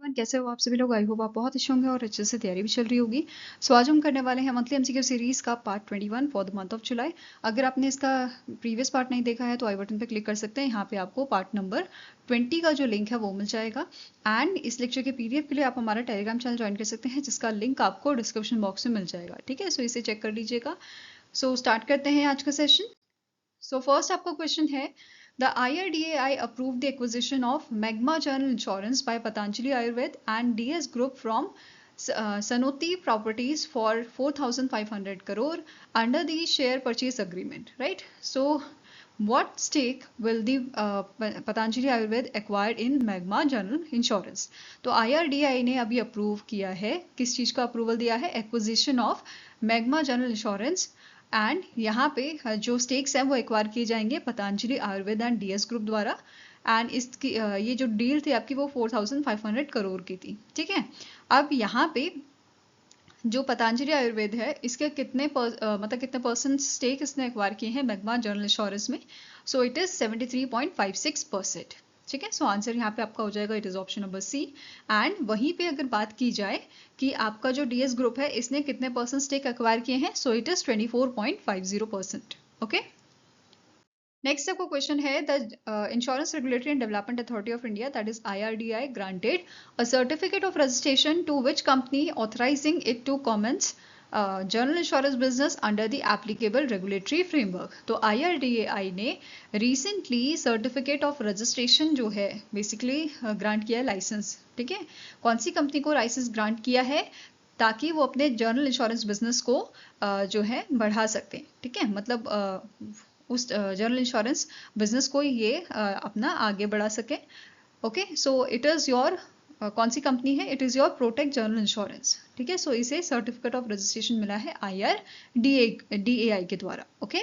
Everyone, कैसे हो आप सभी लोग। आई होप आप बहुत अच्छे होंगे और अच्छे से तैयारी भी चल रही होगी। सो आज हम करने वाले हैं मंथली एमसीक्यू सीरीज का part 21 for the month of July. अगर आपने इसका प्रीवियस पार्ट नहीं देखा है तो आई बटन पे क्लिक कर सकते हैं। यहाँ पे आपको पार्ट नंबर 20 का जो लिंक है वो मिल जाएगा। एंड इस लेक्चर के पीडीएफ के लिए आप हमारा टेलीग्राम चैनल ज्वाइन कर सकते हैं, जिसका लिंक आपको डिस्क्रिप्शन बॉक्स में मिल जाएगा। ठीक है, सो इसे चेक कर लीजिएगा। सो स्टार्ट करते हैं आज का सेशन। So first आपका क्वेश्चन है, the IRDAI approved the acquisition of Magma General Insurance by Patanjali Ayurved and DS Group from Sanofi Properties for 4,500 crore under the share purchase agreement, right? So what stake will the Patanjali Ayurved acquired in Magma General Insurance? तो IRDAI ने अभी approve किया है, किस चीज का approval दिया है? Acquisition of magma general insurance. And यहाँ पे जो स्टेक्स हैं वो एक्वायर किए जाएंगे Patanjali Ayurveda and DS group द्वारा। एंड इसकी ये जो डील थी आपकी वो 4,500 करोड़ की थी। ठीक है, अब यहाँ पे जो पतंजलि आयुर्वेद है इसके मतलब कितने परसेंट स्टेक इसने एक्वायर किए हैं मैग्मा जनरल इंश्योरेंस में? सो इट इज 73.56%। ठीक है, सो आंसर यहाँ पे आपका हो जाएगा, it is option number C. And वहीं पे अगर बात की जाए कि आपका जो डीएस ग्रुप है इसने कितने परसेंट स्टेक एक्वायर किए हैं, so it is 24.50%। Okay, next आपको क्वेश्चन है, the insurance regulatory and development authority of India, that is IRDAI, granted a certificate of registration to which company authorising it to commence general insurance business under the applicable regulatory framework. तो IRDAI ने recently certificate of registration जो है basically grant किया है, licence. ठीक है, कौन सी company को लाइसेंस ग्रांट किया है? ताकि वो अपने जनरल इंश्योरेंस बिजनेस को जो है बढ़ा सकते हैं। ठीक है, मतलब उस जनरल इंश्योरेंस बिजनेस को ये अपना आगे बढ़ा सके। Okay, so it is your कौन सी कंपनी है? It is your protect general insurance. ठीक है, सो इसे सर्टिफिकेट ऑफ रजिस्ट्रेशन मिला है IRDAI के द्वारा। ओके,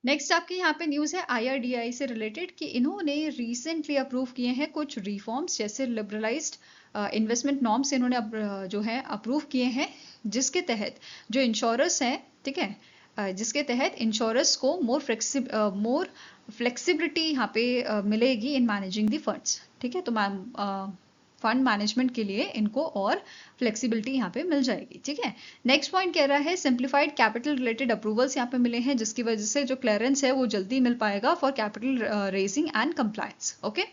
नेक्स्ट आपके यहाँ पे न्यूज है IRDAI से रिलेटेड कि इन्होंने रिसेंटली अप्रूव किए हैं कुछ रिफॉर्म्स, जैसे लिबरलाइज्ड इन्वेस्टमेंट नॉर्म्स इन्होंने जो है अप्रूव किए हैं, जिसके तहत जो इंश्योरर्स हैं, ठीक है, जिसके तहत इंश्योरर्स को मोर फ्लेक्सिबिलिटी यहाँ पे मिलेगी इन मैनेजिंग दी फंड्स। ठीक है, तो मैम फंड मैनेजमेंट के लिए इनको और फ्लेक्सिबिलिटी यहाँ पे मिल जाएगी। ठीक है, नेक्स्ट पॉइंट कह रहा है सिंप्लीफाइड कैपिटल रिलेटेड अप्रूवल्स यहाँ पे मिले हैं, जिसकी वजह से जो क्लियरेंस है वो जल्दी मिल पाएगा for capital raising and compliance. Okay,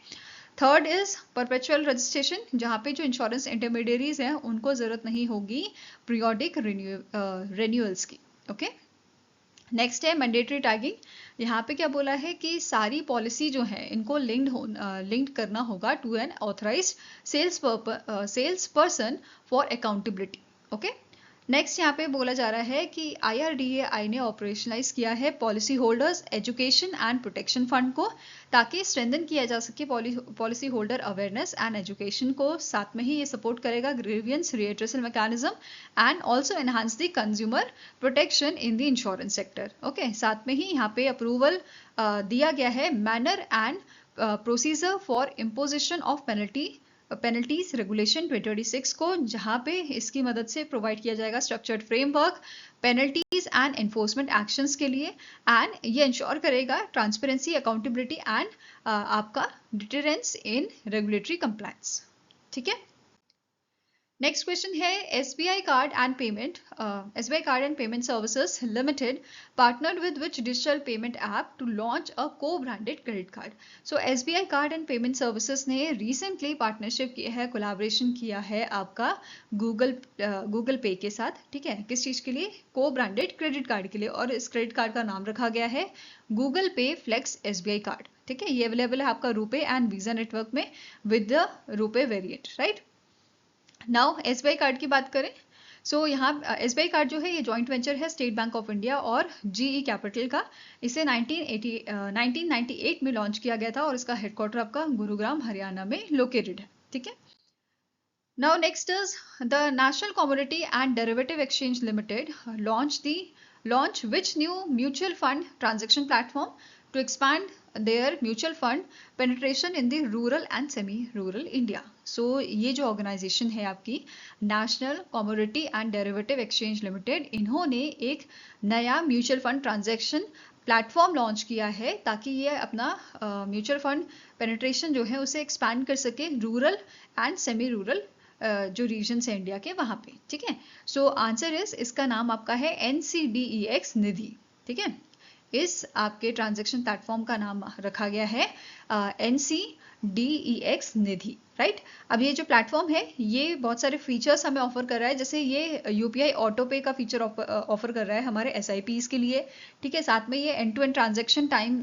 third is perpetual registration, जहाँ पे जो इंश्योरेंस इंटरमीडियरीज हैं उनको जरूरत नहीं होगी पीरियोडिक रिन्यूअल्स की। ओके, नेक्स्ट है मैंडेटरी टैगिंग। यहाँ पे क्या बोला है कि सारी पॉलिसी जो है इनको लिंक्ड करना होगा to an authorised sales person for accountability. Okay, next यहाँ पे बोला जा रहा है कि IRDAI ने ऑपरेशनलाइज किया है policy holders education and protection fund को, ताकि स्ट्रेंथन किया जा सके policy holder awareness and education को। साथ में ही ये सपोर्ट करेगा grievance redressal mechanism and also enhance the consumer protection in the insurance sector. Okay, साथ में ही यहाँ पे अप्रूवल दिया गया है manner and procedure for imposition of penalties regulation 2026 को, जहां पे इसकी मदद से प्रोवाइड किया जाएगा structured framework penalties and enforcement actions के लिए। एंड ये इंश्योर करेगा ट्रांसपेरेंसी, अकाउंटेबिलिटी एंड आपका डिटरेंस इन रेगुलेटरी कंप्लायंस। ठीक है, नेक्स्ट क्वेश्चन है, SBI card and payment services limited partnered with which digital payment app to launch a co branded credit card. So SBI card and payment services ने recently partnership किया है, collaboration किया है आपका Google पे के साथ। ठीक है, किस चीज के लिए? को ब्रांडेड क्रेडिट कार्ड के लिए, और इस क्रेडिट कार्ड का नाम रखा गया है गूगल पे फ्लेक्स SBI कार्ड। ठीक है, ये अवेलेबल है आपका रुपे एंड वीजा नेटवर्क में with the RuPay variant, right. Now SBI card की बात करें, सो यहाँ SBI कार्ड जो है ये जॉइंट वेंचर है स्टेट बैंक ऑफ इंडिया और GE कैपिटल का। इसे 1998 में लॉन्च किया गया था और इसका हेडक्वार्टर आपका गुरुग्राम हरियाणा में लोकेटेड है। ठीक है, now next is the national commodity and derivative exchange limited launch which new mutual fund transaction platform to expand their mutual fund penetration in the rural and semi-rural India. So ये जो organisation है आपकी national commodity and derivative exchange limited, इन्होंने एक नया mutual fund transaction platform launch किया है ताकि ये अपना म्यूचुअल फंड पेनिट्रेशन जो है उसे एक्सपैंड कर सके रूरल एंड सेमी रूरल जो रीजन्स है इंडिया के वहाँ पे, ठीक है। सो आंसर इज, इसका नाम आपका है NCDEX निधि, ठीक है। इस आपके ट्रांजैक्शन प्लेटफॉर्म का नाम रखा गया है NCDEX निधि, राइट। अब ये जो प्लेटफॉर्म है ये बहुत सारे फीचर्स हमें ऑफर कर रहा है, जैसे ये UPI ऑटो पे का फीचर ऑफर कर रहा है हमारे SIPs के लिए, ठीक है। साथ में ये end to end transaction time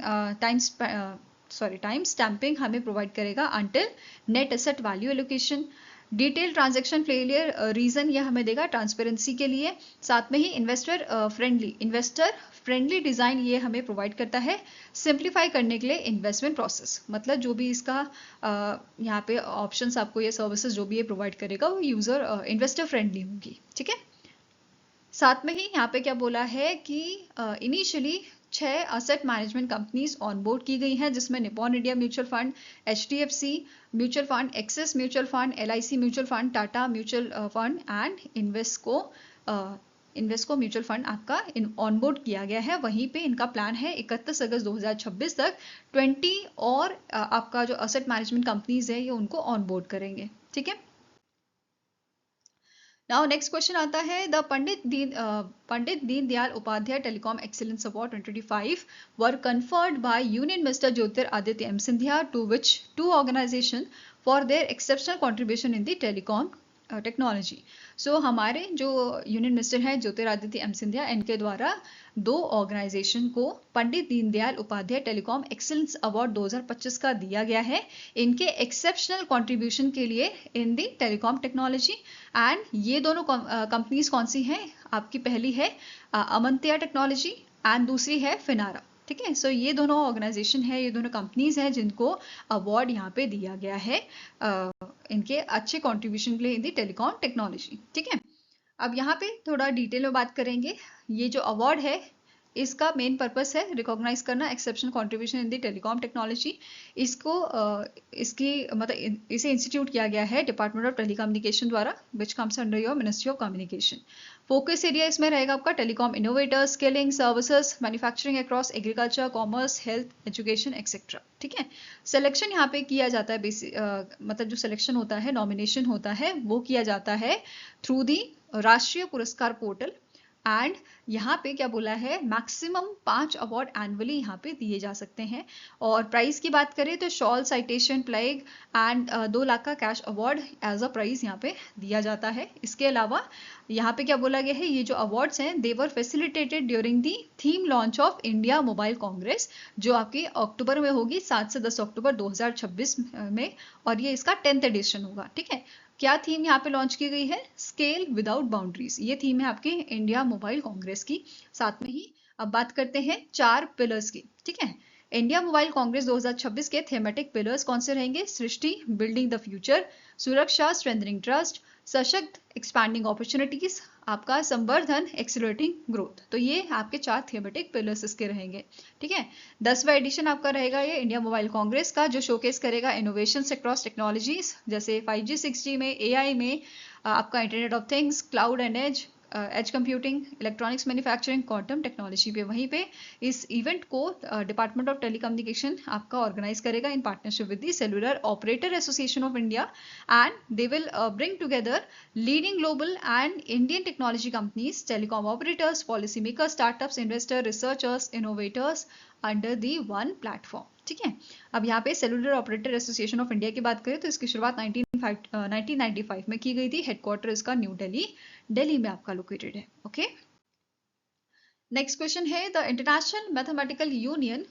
stamping हमें प्रोवाइड करेगा until net asset value allocation. Detail transaction failure reason यह हमें देगा ट्रांसपेरेंसी के लिए। साथ में ही इन्वेस्टर फ्रेंडली डिजाइन ये हमें प्रोवाइड करता है सिंप्लीफाई करने के लिए इन्वेस्टमेंट प्रोसेस। मतलब जो भी इसका यहाँ पे ऑप्शंस आपको ये सर्विसेज जो भी ये प्रोवाइड करेगा वो यूजर इन्वेस्टर फ्रेंडली होंगी, ठीक है। साथ में ही यहाँ पे क्या बोला है कि initially 6 asset management companies onboard की गई हैं, जिसमें Nippon India mutual fund, HDFC mutual fund, axis mutual fund, LIC mutual fund, Tata mutual fund and Invesco mutual fund आपका ऑनबोर्ड किया गया है। वहीं पे इनका प्लान है 31 अगस्त 2026 तक 20 और आपका जो असेट मैनेजमेंट कंपनीज है ये उनको ऑनबोर्ड करेंगे, ठीक है। नाउ नेक्स्ट क्वेश्चन आता है, the Pandit Deendayal Upadhyay telecom excellence award 2025 were conferred by Union Minister Jyotiraditya M Scindia to which two organization for their exceptional contribution in the telecom technology. So हमारे जो यूनियन मिनिस्टर हैं Jyotiraditya M Scindia, इनके द्वारा 2 organisation को Pandit Deendayal Upadhyay telecom excellence award 2025 का दिया गया है इनके एक्सेप्शनल कंट्रीब्यूशन के लिए इन दी टेलीकॉम टेक्नोलॉजी। एंड ये दोनों कंपनीज कौन सी हैं आपकी? पहली है अमंत्या टेक्नोलॉजी एंड दूसरी है फिनारा, ठीक है। सो ये दोनों ऑर्गेनाइजेशन है, ये दोनों कंपनीज हैं जिनको अवार्ड यहाँ पे दिया गया है इनके अच्छे कंट्रीब्यूशन के लिए इन दी टेलीकॉम टेक्नोलॉजी, ठीक है। अब यहाँ पे थोड़ा डिटेल में बात करेंगे। ये जो अवार्ड है इसका मेन पर्पस है रिकॉग्नाइज करना exceptional contribution in the telecom technology. इसको इसकी मतलब इसे इंस्टीट्यूट किया गया है डिपार्टमेंट ऑफ टेलीकम्युनिकेशन द्वारा, which comes under your ministry of communication. Focus area इसमें रहेगा आपका telecom innovators, skilling, services, manufacturing across agriculture, commerce, health, education etcetera, ठीक है। सिलेक्शन यहाँ पे किया जाता है मतलब जो सिलेक्शन होता है, नॉमिनेशन होता है, वो किया जाता है थ्रू दी राष्ट्रीय पुरस्कार पोर्टल। एंड यहाँ पे क्या बोला है, मैक्सिमम 5 अवार्ड एनुअली यहाँ पे दिए जा सकते हैं। और प्राइस की बात करें तो shawl, citation, plaque and 2 lakh का cash award as a prize यहाँ पे दिया जाता है। इसके अलावा यहाँ पे क्या बोला गया है, ये जो अवार्ड्स हैं they were facilitated during the theme launch of India mobile congress, जो आपकी अक्टूबर में होगी, 7 से 10 अक्टूबर 2026 में, और ये इसका 10th एडिशन होगा, ठीक है। क्या थीम यहाँ पे लॉन्च की गई है? स्केल विदाउट बाउंड्रीज, ये थीम है आपके इंडिया मोबाइल कांग्रेस की। साथ में ही अब बात करते हैं 4 पिलर्स की, ठीक है। इंडिया मोबाइल कांग्रेस 2026 के थीमेटिक पिलर्स कौन से रहेंगे? सृष्टि, बिल्डिंग द फ्यूचर, सुरक्षा, स्ट्रेंथनिंग ट्रस्ट, सशक्त, एक्सपैंडिंग अपॉर्चुनिटीज, आपका संवर्धन, एक्सीलरेटिंग ग्रोथ। तो ये आपके 4 थीमेटिक पिलर्स इसके रहेंगे, ठीक है। 10वां एडिशन आपका रहेगा ये इंडिया मोबाइल कांग्रेस का, जो शोकेस करेगा इनोवेशन अक्रॉस टेक्नोलॉजीज, जैसे 5G 6G में, AI में, आपका internet of things, cloud and edge computing, electronics manufacturing, quantum technology पे। वहीं पे इस इवेंट को डिपार्टमेंट ऑफ टेलीकम्युनिकेशन आपका ऑर्गेनाइज करेगा इन partnership with the cellular operator association of India, and they will bring together leading global and Indian technology companies, telecom operators, policy makers, startups, investor, researchers, innovators under the one platform, ठीक है। अब यहाँ पे cellular operator association of India की बात करें तो इसकी शुरुआत 1995 में की गई थी। हेडक्वार्टर इसका न्यू दिल्ली में आपका लोकेटेड है, ओके। नेक्स्ट क्वेश्चन है, the international mathematical union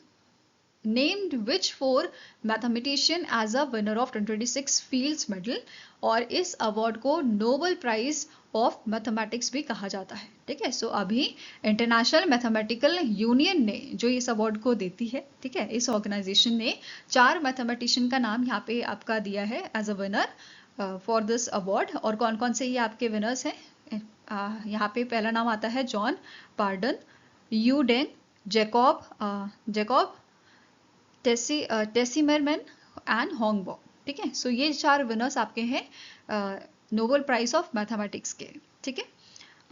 named which 4 mathematician as a winner of 2026 Fields Medal, और इस अवार्ड को नोबेल प्राइज ऑफ मैथमेटिक्स भी कहा जाता है, ठीक है। सो अभी इंटरनेशनल मैथमेटिकल यूनियन ने जो इस अवार्ड को देती है, ठीक है, इस ऑर्गेनाइजेशन ने 4 मैथमेटिशियन का नाम यहाँ पे आपका दिया है as a winner for this award. और कौन कौन से ये आपके विनर्स हैं? यहाँ पे पहला नाम आता है John Pardon, Yu Deng, Jacob Tsimerman and Hongbo, ठीक है। सो ये 4 विनर्स आपके हैं नोबेल प्राइज ऑफ मैथमेटिक्स के, ठीक है।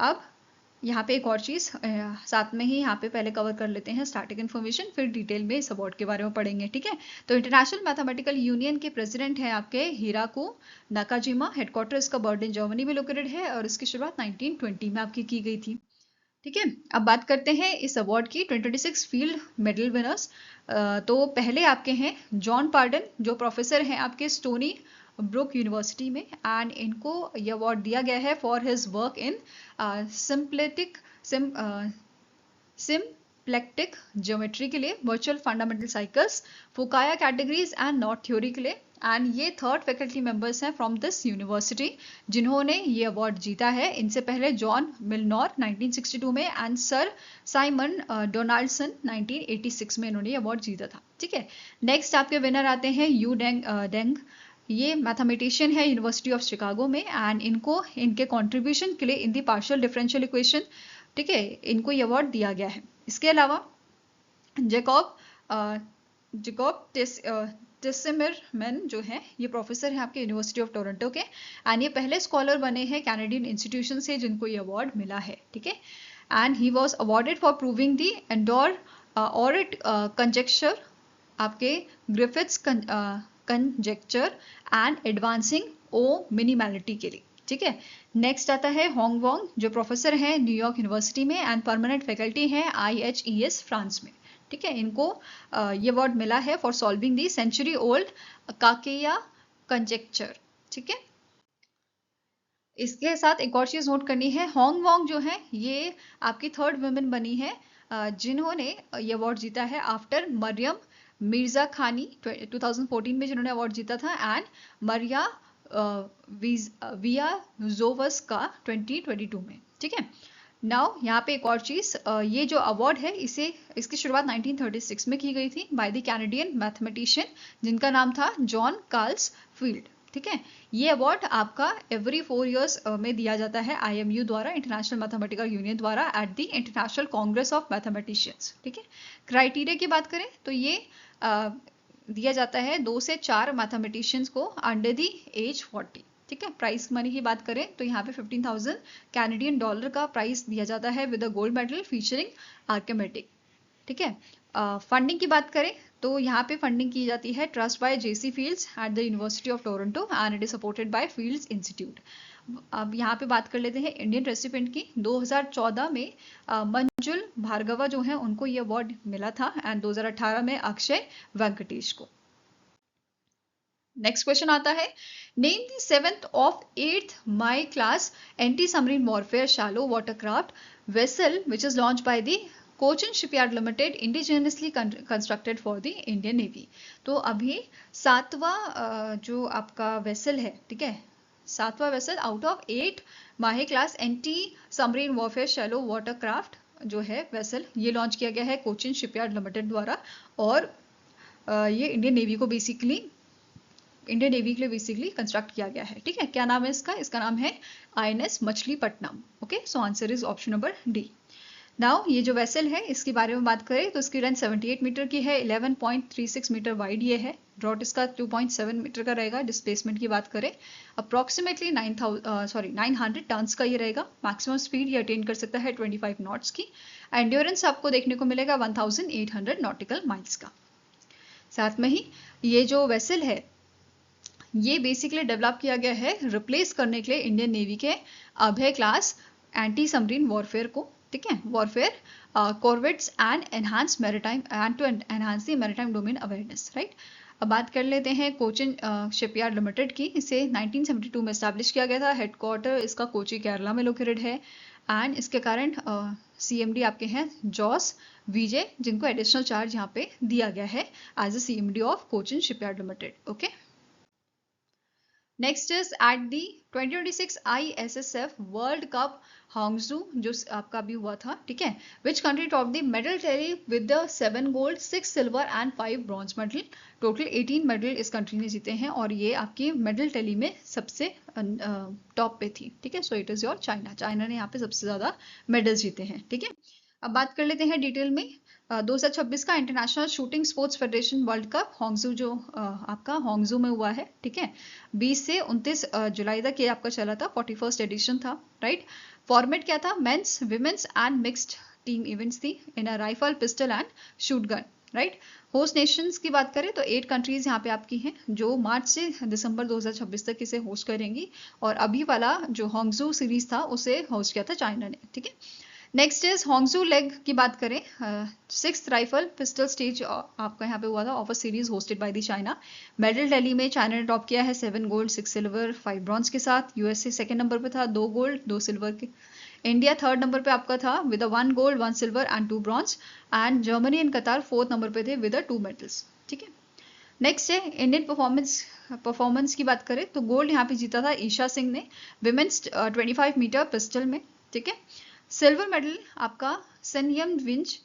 अब यहाँ पे एक और चीज़ साथ में ही यहाँ पे पहले कवर कर लेते हैं स्टार्टिंग इन्फॉर्मेशन, फिर डिटेल में इस अवार्ड के बारे में पढ़ेंगे, ठीक है। तो इंटरनेशनल मैथमेटिकल यूनियन के प्रेसिडेंट हैं आपके हिराको नाकाजिमा। हेडक्वार्टर इसका बर्लिन जर्मनी में लोकेटेड है और इसकी शुरुआत 1920 में आपकी की गई थी, ठीक है। अब बात करते हैं इस अवार्ड की 2026 फील्ड मेडल विनर्स। तो पहले आपके हैं जॉन पार्डन, जो प्रोफेसर हैं आपके स्टोनी ब्रुक यूनिवर्सिटी में, एंड इनको ये अवार्ड दिया गया है for his work in symplectic geometry के लिए, virtual fundamental cycles, Fukaya categories and knot theory के लिए। एंड ये थर्ड फैकल्टी मेंबर्स हैं फ्रॉम दिस यूनिवर्सिटी जिन्होंने ये अवार्ड जीता है। इनसे पहले जॉन मिलनॉर 1962 में एंड सर साइमन डोनाल्डसन 1986 में इन्होंने ये अवार्ड जीता था, ठीक है। नेक्स्ट आपके विनर आते हैं यू डेंग। ये मैथमेटिशियन है यूनिवर्सिटी ऑफ शिकागो में, एंड इनको इनके कंट्रीब्यूशन के लिए इन दी पार्शियल डिफरेंशियल इक्वेशन, ठीक है, इनको ये अवार्ड दिया गया है। इसके अलावा जैकब टिसिमिरमैन जो है ये प्रोफेसर है आपके यूनिवर्सिटी ऑफ टोरंटो के, एंड ये पहले स्कॉलर बने हैं कैनेडियन इंस्टीट्यूशन से जिनको ये अवार्ड मिला है, ठीक है। And he was awarded for proving the André Oort conjecture आपके Griffiths conjecture and advancing o minimality के लिए, ठीक है। नेक्स्ट आता है होंग वोंग, जो प्रोफेसर हैं न्यूयॉर्क यूनिवर्सिटी में एंड परमानेंट फैकल्टी हैं IHES फ्रांस में, ठीक है। इनको ये अवार्ड मिला है for solving the century old Kakeya conjecture, ठीक है। इसके साथ एक और चीज नोट करनी है, होंग वोंग जो है ये आपकी थर्ड वुमेन बनी है जिन्होंने ये अवार्ड जीता है आफ्टर मरियम मिर्जा खानी 2014 में जिन्होंने अवार्ड जीता था, एंड मरिया विया जोवस का 2022 में, ठीक है। नाउ यहाँ पे एक और चीज, ये जो अवार्ड है इसकी शुरुआत 1936 में की गई थी बाय द कैनेडियन मैथमेटिशियन जिनका नाम था जॉन कार्ल्स फील्ड, ठीक है। ये अवार्ड आपका एवरी 4 इयर्स में दिया जाता है IMU द्वारा, इंटरनेशनल मैथमेटिकल यूनियन द्वारा, at the international Congress of mathematicians, ठीक है। क्राइटेरिया की बात करें तो ये दिया जाता है 2 से 4 मैथमेटिशियंस को अंडर द एज 40, ठीक है। प्राइस मनी की बात करें तो यहाँ पे 15,000 कैनेडियन डॉलर का प्राइस दिया जाता है with a gold medal featuring Archimedes, ठीक है। फंडिंग की बात करें तो यहाँ पे फंडिंग की जाती है trust bye JC fields at the university of Toronto and it is supported by fields institute. अब यहाँ पे बात कर लेते हैं इंडियन रेसिपेंट की। 2014 में मंजुल भार्गवा जो है उनको ये अवार्ड मिला था, एंड 2018 में अक्षय वेंकटेश को। नेक्स्ट क्वेश्चन आता है, name the 7th of 8th Mahe class anti submarine warfare shallow watercraft vessel which is launched by the Cochin shipyard limited indigenously constructed for the Indian navy. तो अभी 7वां जो आपका वेसल है, ठीक है, 7वां vessel out of 8 Mahe class anti submarine warfare shallow watercraft जो है वेसल, ये लॉन्च किया गया है कोचिन शिपयार्ड लिमिटेड द्वारा, और ये इंडियन नेवी के लिए बेसिकली कंस्ट्रक्ट किया गया है, ठीक है। क्या नाम है इसका नाम है INS Machilipatnam, okay. So answer is option number D. Now ये जो वेसल है इसके बारे में बात करें तो इसकी लेंथ 78 मीटर की है, 11.36 मीटर वाइड ये है, ड्रॉट इसका 2.7 मीटर का रहेगा। डिस्प्लेसमेंट की बात करें अप्रोक्सीमेटली 900 टन्स का ये रहेगा। मैक्सिमम स्पीड ये अटेन कर सकता है 25 नॉट्स की। एंड्योरेंस आपको देखने को मिलेगा 1800 नॉटिकल माइल्स का। साथ में ही ये जो वेसल है ये बेसिकली डेवलप किया गया है रिप्लेस करने के लिए इंडियन नेवी के Abhay class anti submarine warfare को, ठीक है, warfare corvettes and enhance maritime and to enhance the maritime domain awareness, right. अब बात कर लेते हैं कोचिन शिपयार्ड लिमिटेड की। इसे 1972 में एस्टैब्लिश किया गया था। हेडक्वार्टर इसका कोची केरला में लोकेटेड है, एंड इसके कारण CMD आपके हैं जॉस विजय, जिनको एडिशनल चार्ज यहाँ पे दिया गया है as a CMD of Cochin shipyard limited, okay. Next is at the 2026 ISSF world cup Hangzhou जो आपका भी हुआ था, ठीक है, which country top the medal tally with the 7 gold 6 silver and 5 bronze medal. Total 18 medal इस कंट्री ने जीते हैं और ये आपकी मेडल टैली में सबसे टॉप पे थी, ठीक है। सो इट इज योर चाइना ने यहाँ पे सबसे ज्यादा मेडल्स जीते हैं, ठीक है। अब बात कर लेते हैं डिटेल में 2026 का international shooting sports federation world cup Hangzhou जो आपका होंगजू में हुआ है, ठीक है। 20 से 29 जुलाई तक ये आपका चला था, 41st एडिशन था, राइट। फॉर्मेट क्या था, men's, women's and mixed team events थी in a rifle, pistol and shotgun, right. Host nations की बात करें तो 8 कंट्रीज यहाँ पे आपकी हैं जो मार्च से दिसंबर 2026 तक इसे होस्ट करेंगी, और अभी वाला जो होंगजू सीरीज था उसे होस्ट किया था चाइना ने, ठीक है। नेक्स्ट इज होंगजू लेग की बात करें, 6th राइफल पिस्टल स्टेज आपका यहाँ पे हुआ था of a series hosted by the China. Medal tally में चाइना ने टॉप किया है 7 गोल्ड 6 सिल्वर 5 ब्रॉन्ज के साथ। यूएसए सेकंड नंबर पे था 2 गोल्ड 2 सिल्वर के। इंडिया थर्ड नंबर पे आपका था with 1 gold 1 silver and 2 bronze, and Germany and कतार फोर्थ नंबर पे थे विद 2 मेडल्स, ठीक है। नेक्स्ट है इंडियन परफॉर्मेंस की बात करें तो गोल्ड यहाँ पे जीता था ईशा सिंह ने विमेंस 25 मीटर पिस्टल में, ठीक है। सिल्वर मेडल आपका सनयम विंच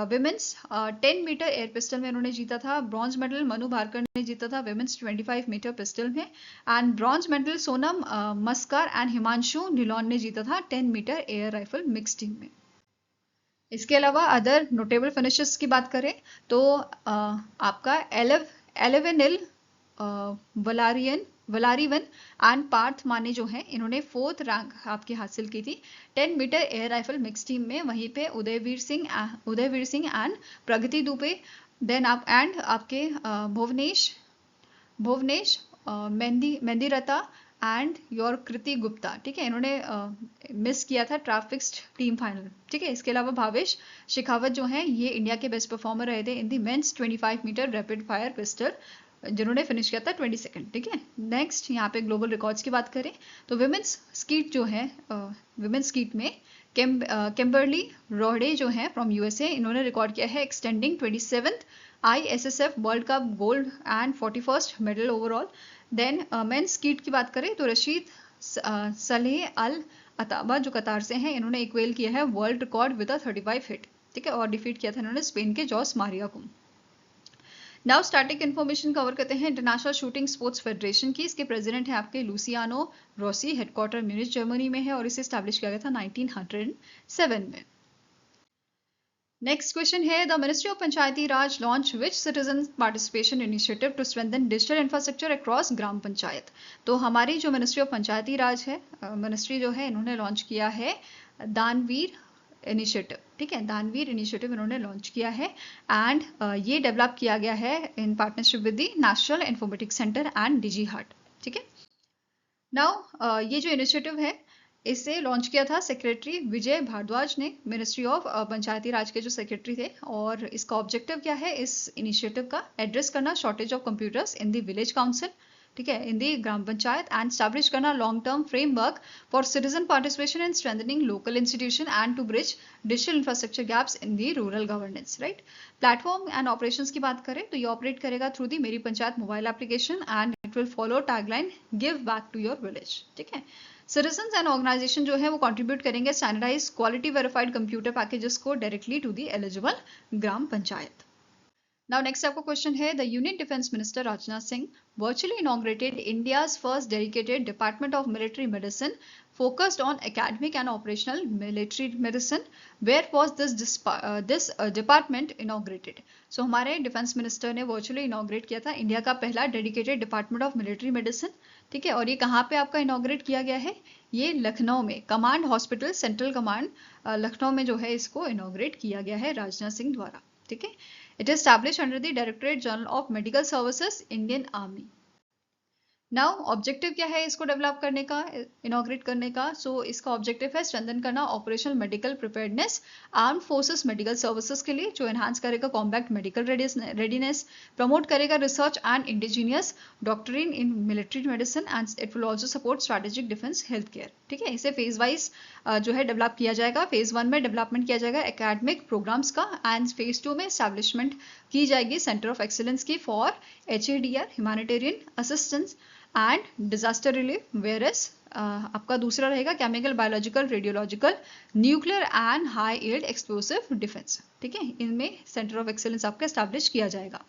विमेंस 10 मीटर एयर पिस्टल में उन्होंने जीता था। ब्रॉन्ज मेडल मनु भार्कर ने जीता था विमेंस 25 मीटर पिस्टल में, and bronze medal Sonam Maskar and Himanshu नीलॉन ने जीता था 10 metre air rifle mix team में। इसके अलावा अदर नोटेबल फिनिशर्स की बात करें तो आपका एलेवेनिल वलारीवन एंड पार्थ माने जो हैं इन्होंने 4th रैंक आपकी हासिल की थी 10 metre air rifle mix team में। वहीं पे उदयवीर सिंह एंड प्रगति दुबे देन आप एंड आपके भुवनेश मेहंदीरता एंड योर कृति गुप्ता, ठीक है, इन्होंने मिस किया था ट्रैफिक्स्ड टीम फाइनल, ठीक है। इसके अलावा भावेश शेखावत जो हैं ये इंडिया के बेस्ट परफॉर्मर रहे थे in the men's 25 metre rapid fire pistol, जिन्होंने फिनिश किया था 22nd, ठीक है। नेक्स्ट यहाँ पे ग्लोबल रिकॉर्ड्स की बात करें तो विमेंस स्कीट जो है विमेंस स्कीट में किम्बरली रोहडे जो है फ्रॉम यूएसए इन्होंने रिकॉर्ड किया है extending 27th ISSF world cup gold and 41st medal overall. Then men's skeet की बात करें तो रशीद सलेह अल अताबा जो कतार से हैं इन्होंने इक्वेल किया है वर्ल्ड रिकॉर्ड विद 35 हिट, ठीक है, और डिफीट किया था इन्होंने स्पेन के जॉस मारिया को। नाउ स्टैटिक इन्फॉर्मेशन कवर करते हैं इंटरनेशनल शूटिंग स्पोर्ट्स फेडरेशन की। इसके प्रेसिडेंट है आपके Luciano Rossi, headquarter Munich Germany में है और इसे स्टैब्लिश किया गया था 1907 में। नेक्स्ट क्वेश्चन है the ministry of Panchayati Raj launch which citizen participation initiative to strengthen digital infrastructure across gram panchayat. तो हमारी जो मिनिस्ट्री ऑफ पंचायती राज है मिनिस्ट्री जो है इन्होंने लॉन्च किया है दानवीर इनिशिएटिव, ठीक है, दानवीर इनिशिएटिव इन्होंने लॉन्च किया है एंड ये डेवलप किया गया है in partnership with the national informatics centre and digi heart, ठीक है। नाउ ये जो इनिशिएटिव है इसे लॉन्च किया था सेक्रेटरी विजय भारद्वाज ने, मिनिस्ट्री ऑफ पंचायती राज के जो सेक्रेटरी थे, और इसका ऑब्जेक्टिव क्या है इस इनिशिएटिव का, एड्रेस करना shortage of computers in the village council, ठीक है, in the gram panchayat and establish करना long term framework for citizen participation in strengthening local institution and to bridge digital infrastructure gaps in the rural governance, right. Platform and operations की बात करें तो ये operate करेगा through the Meri Panchayat mobile application and it will follow tagline give back to your village, ठीक है। Citizens and organisation जो है वो कंट्रीब्यूट करेंगे standardise quality verified computer packages को directly to the eligible gram panchayat. Now next आपका क्वेश्चन है the union defence minister Rajnath Singh virtually inaugurated India's first dedicated Department of Military Medicine focused on academic and operational military medicine. Where was this department inaugurated? So हमारे defence minister ने virtually inaugurate किया था India का पहला dedicated department of military medicine, ठीक है, और ये कहाँ पे आपका इनॉग्रेट किया गया है, ये लखनऊ में command hospital central command Lucknow में जो है इसको इनॉग्रेट किया गया है राजनाथ सिंह द्वारा, ठीक है। It is established under the Directorate General of Medical Services, Indian Army. Now objective क्या है इसको डेवलप करने का, इनॉग्रेट करने का, सो इसका ऑब्जेक्टिव है स्ट्रेंथन करना operational medical preparedness armed forces medical services के लिए, जो एनहांस करेगा कॉम्बैक्ट मेडिकल रेडीनेस, प्रमोट करेगा research and indigenous doctrine in military medicine and it will also support strategic defence health care, ठीक है। इसे फेज वाइज जो है डेवलप किया जाएगा। फेज 1 में डेवलपमेंट किया जाएगा एकेडमिक प्रोग्राम्स का एंड फेज 2 में एस्टैब्लिशमेंट की जाएगी सेंटर ऑफ एक्सीलेंस की for HADR humanitarian assistance and disaster relief, whereas आपका दूसरा रहेगा chemical biological radiological nuclear and high yield explosive defence, ठीक है, इनमें सेंटर ऑफ एक्सीलेंस आपका एस्टैब्लिश किया जाएगा।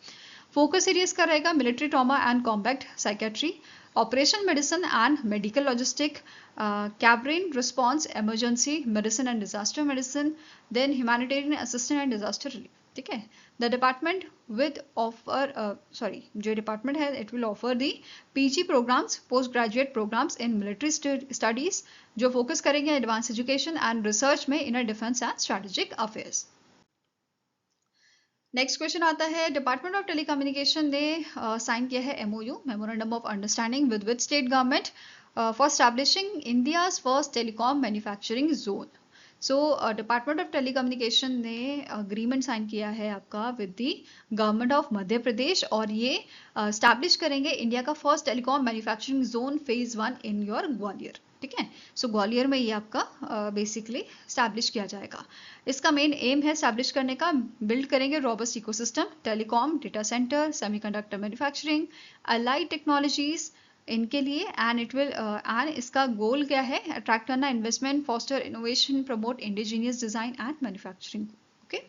फोकस एरियाज का रहेगा military trauma and combat psychiatry, operation medicine and medical logistic, कैबरेन response, emergency medicine and disaster medicine, then humanitarian assistant and disaster relief. ठीक है, द डिपार्टमेंट विद ऑफर जो department है it will offer the PG programmes, post graduate programmes in military studies, जो focus करेंगे advance education and research में in defence and strategic affairs. Next question आता है, department of telecommunication ने sign किया है MOU, memorandum of understanding with state government for establishing India's first telecom manufacturing zone. So department of telecommunication ने agreement sign किया है आपका with the government of Madhya Pradesh, और ये स्टैब्लिश करेंगे इंडिया का first telecom manufacturing zone phase 1 in your Gwalior. ठीक है, सो ग्वालियर में ये आपका बेसिकली स्टैब्लिश किया जाएगा। इसका मेन एम है स्टैब्लिश करने का, बिल्ड करेंगे robust ecosystem, telecom, data centre, semiconductor manufacturing, allied technologies इनके लिए, एंड इट विल एंड इसका गोल क्या है, अट्रैक्ट करना investment, foster innovation, promote indigenous design and manufacturing. Okay,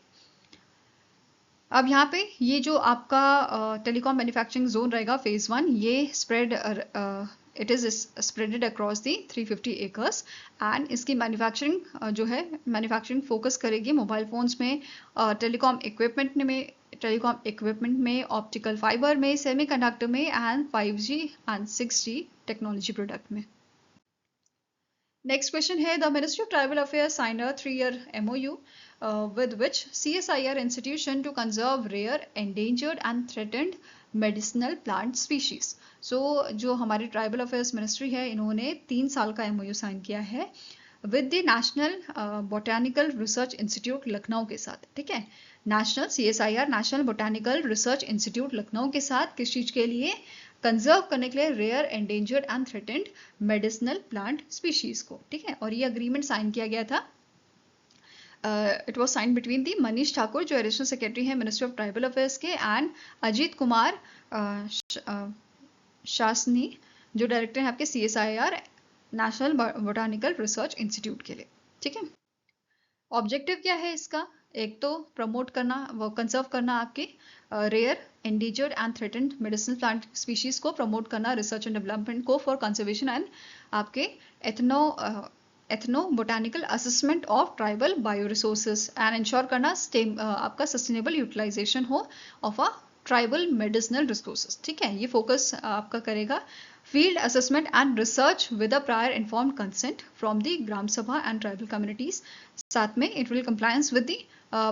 अब यहाँ पे ये जो आपका टेलीकॉम मैन्युफैक्चरिंग जोन रहेगा फेज 1, ये spread it is spreaded across the 350 acres, and इसकी मैन्युफैक्चरिंग जो है मैन्युफैक्चरिंग फोकस करेगी मोबाइल फोन्स में, टेलीकॉम इक्विपमेंट में, ऑप्टिकल फाइबर में, सेमीकंडक्टर में, and 5G and 6G technology product में। नेक्स्ट क्वेश्चन है, the ministry of tribal affairs sign a 3-year MOU with which CSIR institution to conserve rare, endangered and threatened medicinal plant species. So जो हमारी tribal affairs ministry है इन्होंने 3 साल का MOU sign किया है with the national botanical research institute Lucknow के साथ। ठीक है, national CSIR national botanical research institute Lucknow के साथ किस चीज के लिए, कंजर्व करने के लिए rare, endangered and threatened medicinal plant species को। ठीक है, और ये अग्रीमेंट साइन किया गया था, it was sign between the Manish Thakur जो एडिशनल सेक्रेटरी है मिनिस्ट्री ऑफ ट्राइबल अफेयर्स के, एंड अजीत कुमार शासनी जो डायरेक्टर हैं आपके CSIR national botanical research institute के लिए। ठीक है, ऑब्जेक्टिव क्या है इसका, एक तो प्रमोट करना, वो कंजर्व करना आपके rare, endangered and threatened medicinal plant species को प्रमोट करना, रिसर्च एंड डेवलपमेंट को फॉर कंजर्वेशन एंड आपके ethnobotanical assessment of tribal bioresources, and ensure करना आपका सस्टेनेबल यूटिलाइजेशन हो of a tribal medicinal resources. ठीक है, ये फोकस आपका करेगा field assessment and research with a prior informed consent from the gram sabha and tribal communities. साथ में it will compliance with the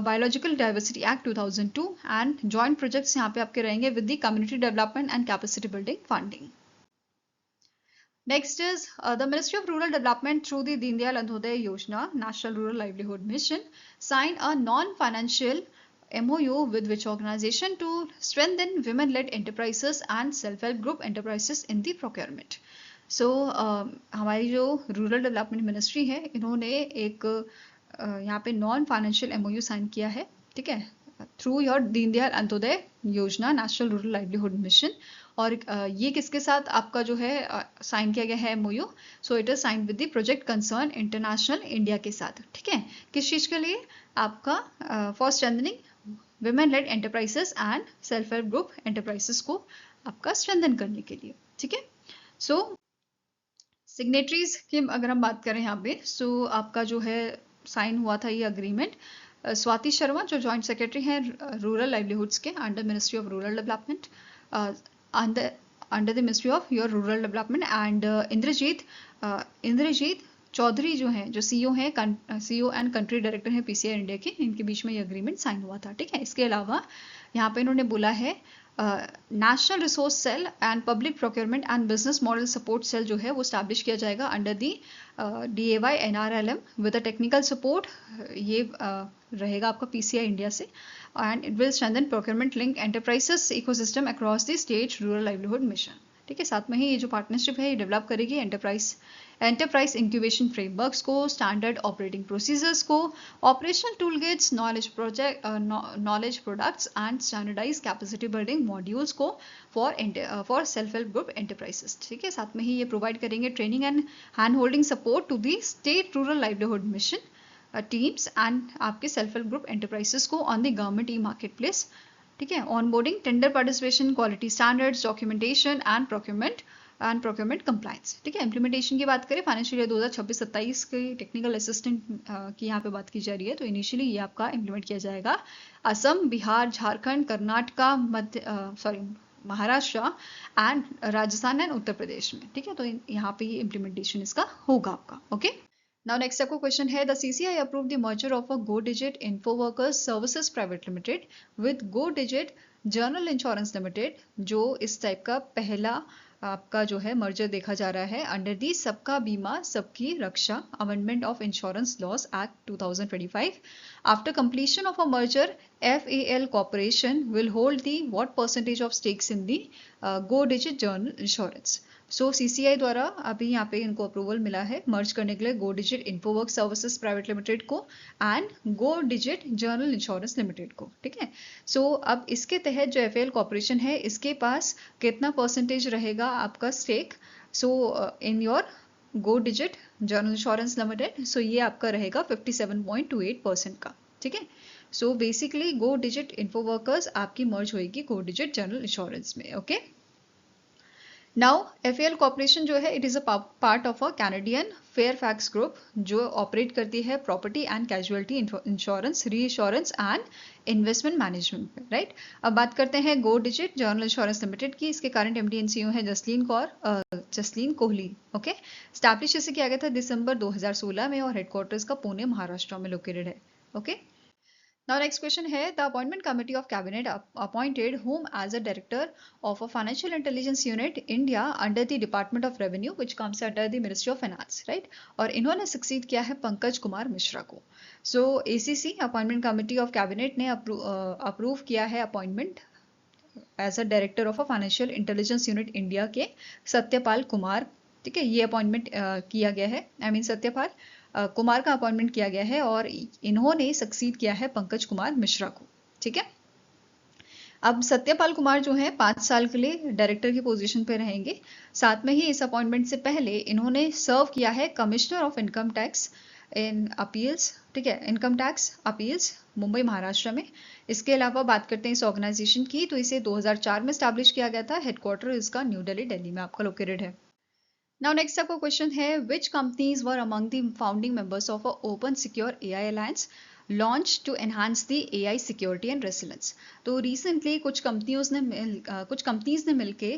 biological diversity act 2002, and joint projects यहाँ पे आपके रहेंगे with the community development and capacity building funding. Next is the Ministry of Rural Development through the Deen Dayal Antyodaya Yojana National Rural Livelihood Mission signed a non-financial MOU with which organization to strengthen women-led enterprises and self-help group enterprises in the procurement. So हमारी जो rural development ministry है इन्होंने एक यहाँ पे non financial MOU sign किया है। ठीक है, थ्रू योर दीनदयाल अंत्योदय योजना नेशनल रूरल लाइवलीहुड मिशन, और ये किसके साथ आपका जो है साइन किया गया है MOU, so it is sine with the project concern international India के साथ। ठीक है, किस चीज के लिए, आपका for strengthening women lead enterprises and self help group enterprises को आपका स्ट्रेंथन करने के लिए। ठीक है, सो सिग्नेटरीज की अगर हम बात करें यहाँ पे, सो आपका जो है साइन हुआ था ये अग्रीमेंट स्वाति शर्मा जो जॉइंट सेक्रेटरी हैं रूरल लाइवलीहुड्स के under ministry of rural development, under the ministry of your rural development, and Indrajit Chaudhary जो हैं जो CEO हैं CEO एंड कंट्री डायरेक्टर हैं PCI इंडिया के, इनके बीच में ये अग्रीमेंट साइन हुआ था। ठीक है, इसके अलावा यहाँ पे इन्होंने बोला है national resource cell and public procurement and business model support cell जो है वो स्टैब्लिश किया जाएगा under the DAY NRLM with a technical support. ये रहेगा आपका PCI इंडिया से, and it will strengthen procurement link enterprises ecosystem across the state rural livelihood mission. ठीक है, साथ में ही ये जो पार्टनरशिप है ये डेवलप करेगी एंटरप्राइज इंक्यूबेशन फ्रेमवर्क्स को, स्टैंडर्ड ऑपरेटिंग प्रोसीजर्स को, operational tool kits, knowledge products and standardize capacity building modules को for self help group enterprises. ठीक है, साथ में ही ये प्रोवाइड करेंगे training and hand holding support to the state rural livelihood mission teams and आपके सेल्फ हेल्प ग्रुप एंटरप्राइजेस को on the government e marketplace. ठीक है, onboarding, tender participation, quality standards, documentation and procurement and procurement compliance. ठीक है, implementation की बात करें financial year 2026-27 की टेक्निकल असिस्टेंट की यहाँ पे बात की जा रही है, तो इनिशियली ये आपका इम्प्लीमेंट किया जाएगा असम, बिहार, झारखंड, कर्नाटका, महाराष्ट्र एंड राजस्थान एंड उत्तर प्रदेश में। ठीक है, तो यहाँ पे ये इम्प्लीमेंटेशन इसका होगा आपका। ओके, नाउ नेक्स्ट आपका क्वेश्चन है, the CCI approve the merger of a go Digit info workers services private limited with go Digit General Insurance limited, जो इस टाइप का पहला आपका जो है मर्जर देखा जा रहा है under the Sabka Bima Sabki Raksha amendment of insurance laws act 2025। After completion of a merger, FAL Corporation will hold the what percentage of stakes in the Go Digit General Insurance। So CCI द्वारा अभी यहाँ पे इनको अप्रूवल मिला है मर्ज करने के लिए गो डिजिट इन्फोवर्क सर्विसेज प्राइवेट लिमिटेड को and go Digit General Insurance limited को। ठीक है, सो अब इसके तहत जो FAL कॉर्पोरेशन है इसके पास कितना परसेंटेज रहेगा आपका stake, so in your Go Digit General Insurance Limited, so ये आपका रहेगा 57.28% का। ठीक है, so basically Go Digit info workers आपकी मर्ज होगी गो डिजिट जनरल इंश्योरेंस में। ओके, नाउ FAL कॉर्पोरेशन जो है it is a part of a Canadian Fairfax group जो ऑपरेट करती है property and casualty insurance, reinsurance and investment management में। Right, अब बात करते हैं गो डिजिट जनरल इंश्योरेंस लिमिटेड की। इसके करंट MD and CEO है जसलीन कोहली। ओके, स्टैब्लिश इसे किया गया था दिसंबर 2016 में और हेडक्वार्टर्स का पुणे महाराष्ट्र में लोकेटेड है। ओके, now next question है, the appointment committee of cabinet appointed whom as a director of a financial intelligence unit India under the Department of Revenue which comes under the Ministry of Finance, right? और इन्होंने succeed किया है पंकज कुमार मिश्रा को। So ACC appointment committee of cabinet ने approve किया है appointment as a director of a financial intelligence unit India के सत्यपाल कुमार। ठीक है, ये अपॉइंटमेंट किया गया है, सत्यपाल कुमार का अपॉइंटमेंट किया गया है और इन्होंने सक्सीड किया है पंकज कुमार मिश्रा को। ठीक है, अब सत्यपाल कुमार जो है 5 साल के लिए डायरेक्टर की पोजीशन पे रहेंगे। साथ में ही इस अपॉइंटमेंट से पहले इन्होंने सर्व किया है commissioner of income tax in appeals. ठीक है, income tax appeals Mumbai Maharashtra में। इसके अलावा बात करते हैं इस ऑर्गेनाइजेशन की, तो इसे 2004 में स्टैब्लिश किया गया था। हेडक्वार्टर इसका न्यू दिल्ली में आपका लोकेटेड है। Now next आपका क्वेश्चन है, which companies were among the founding members of a open secure AI alliance launched to enhance the AI security and resilience। तो recently कुछ कंपनीज ने मिलके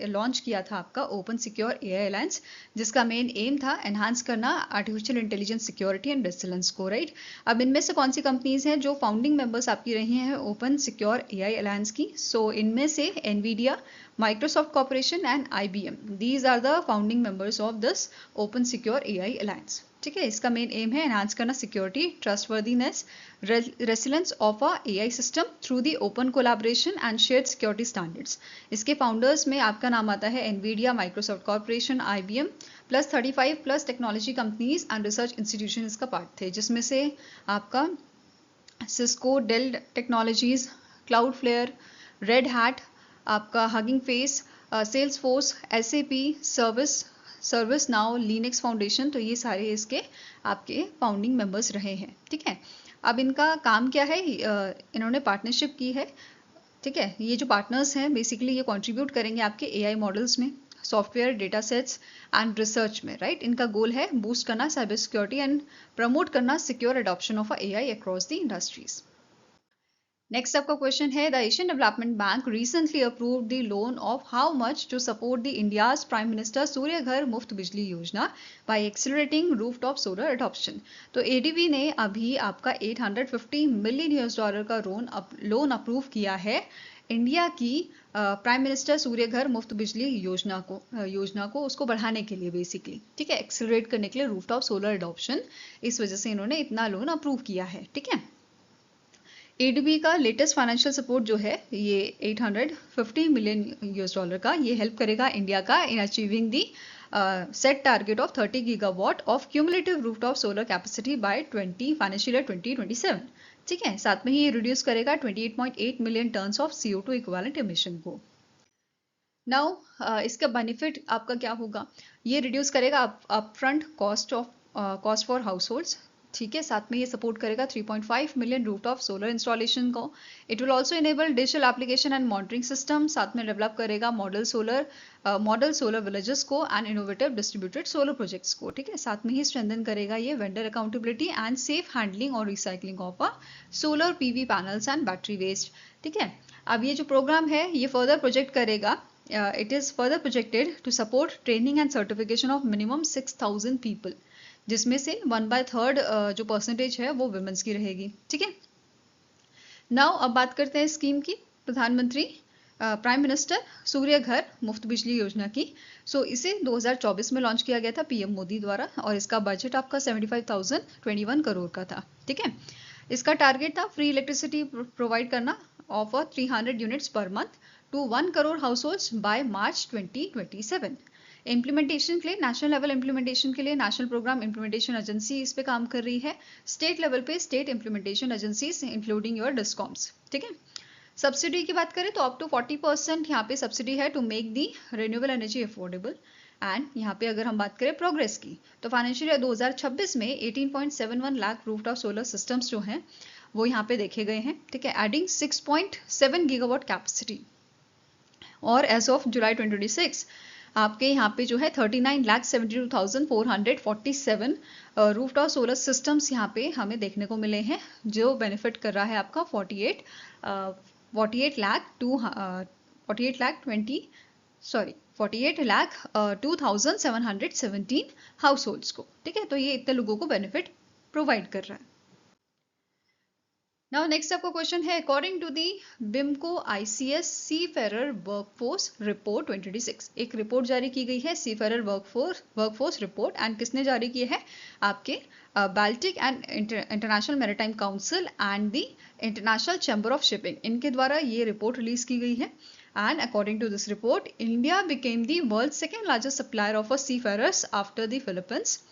लॉन्च किया था आपका ओपन सिक्योर AI अलायंस, जिसका मेन एम था एनहांस करना artificial intelligence security and resilience को। राइट, अब इनमें से कौन सी कंपनीज हैं जो फाउंडिंग मेंबर्स आपकी रही हैं ओपन सिक्योर AI अलायंस की? सो इनमें से Nvidia, Microsoft Corporation and IBM, these are the founding members of this open secure AI alliance। ठीक है, इसका मेन एम है एनहांस करना security, trustworthiness, resilience of a AI system through the open collaboration and shared security standards. इसके founders में आपका नाम आता है Nvidia, Microsoft corporation, IBM plus 35 plus technology companies and research institution इसका पार्ट थे, जिसमें से आपका Cisco, Dell Technologies, Cloudflare, Red Hat, आपका Hugging Face, Salesforce, SAP, ServiceNow, Linux Foundation, तो ये सारे इसके आपके फाउंडिंग मेंबर्स रहे हैं। ठीक है, अब इनका काम क्या है, इन्होंने पार्टनरशिप की है। ठीक है, ये जो पार्टनर्स हैं बेसिकली ये कंट्रीब्यूट करेंगे आपके AI मॉडल्स में, software, data sets and research में। राइट, इनका गोल है बूस्ट करना साइबर सिक्योरिटी एंड प्रमोट करना secure adoption of AI across the industries. Next आपका क्वेश्चन है, the Asian Development Bank recently approved the loan of how much to support the India's prime minister Surya Ghar Muft Bijli Yojana by accelerating rooftop solar adoption. तो ADB ने अभी आपका $850 million का loan approve किया है India की प्राइम मिनिस्टर सूर्य घर मुफ्त बिजली योजना को उसको बढ़ाने के लिए बेसिकली। ठीक है, एक्सेलरेट करने के लिए रूफटॉप सोलर अडॉप्शन, इस वजह से इन्होंने इतना लोन अप्रूव किया है। ठीक है, ADB का लेटेस्ट फाइनेंशियल सपोर्ट जो है ये $850 मिलियन का ये हेल्प करेगा इंडिया का in achieving the set target of 30 gigawatt of cumulative rooftop solar capacity by financial year 2027। ठीक है, साथ में ही ये रिड्यूस करेगा 28.8 million tons of CO2 equivalent emission को। नाउ इसका बेनिफिट आपका क्या होगा, ये रिड्यूस करेगा upfront cost for house holds, ठीक है, साथ में ये सपोर्ट करेगा 3.5 मिलियन रूफटॉप सोलर इंस्टॉलेशन को। It will also enable digital application and monitoring system, साथ में डेवलप करेगा मॉडल सोलर विलेजेस को and innovative distributed solar projects को। ठीक है, साथ में ही स्ट्रेंथन करेगा ये vendor accountability and safe handling और recycling of a solar PV panels and battery waste. ठीक है, अब ये जो प्रोग्राम है ये फर्दर प्रोजेक्ट करेगा, it is further projected to support training and certification of minimum 6,000 people, जिसमें से 1/3 जो परसेंटेज है वो वुमेन्स की रहेगी। ठीक है, नाउ अब बात करते हैं स्कीम की, प्रधानमंत्री प्राइम मिनिस्टर सूर्य घर मुफ्त बिजली योजना की। सो इसे 2024 में लॉन्च किया गया था पीएम मोदी द्वारा, और इसका बजट आपका 75,021 करोड़ का था। ठीक है, इसका टारगेट था फ्री इलेक्ट्रिसिटी प्रोवाइड करना of 300 units per month to 1 crore households by March 2027। Implementation के लिए, नेशनल लेवल इम्प्लीमेंटेशन के लिए नेशनल प्रोग्राम इम्प्लीमेंटेशन एजेंसी इस पे काम कर रही है, स्टेट लेवल पे state implementation agencies including your discoms. ठीक है, सब्सिडी की बात करें तो अप टू 40% यहाँ पे सब्सिडी है to make the renewable energy affordable. And यहाँ पे अगर हम बात करें प्रोग्रेस की, तो फाइनेंशियल ईयर 2026 में 18.71 लाख रूफटॉप सोलर सिस्टम्स जो हैं वो यहाँ पे देखे गए हैं। ठीक है, एडिंग 6.7 गीगावाट कैपेसिटी, और एज ऑफ जुलाई 2026 आपके यहाँ पे जो है 39,72,447 रूफटॉप सोलर सिस्टम्स यहाँ पे हमें देखने को मिले हैं, जो बेनिफिट कर रहा है आपका 48,2,717 हाउस होल्ड्स को। ठीक है, तो ये इतने लोगों को बेनिफिट प्रोवाइड कर रहा है। नाउ नेक्स्ट आपका क्वेश्चन है, according to the BIMCO ICS seafarer workforce report 2026, एक रिपोर्ट जारी की गई है सीफेरर वर्कफोर्स रिपोर्ट, एंड किसने जारी की है, आपके Baltic and International Maritime Council and the International Chamber of Shipping, इनके द्वारा ये रिपोर्ट रिलीज की गई है। And according to this report, India became the world second largest supplier of seafarers after the Philippines.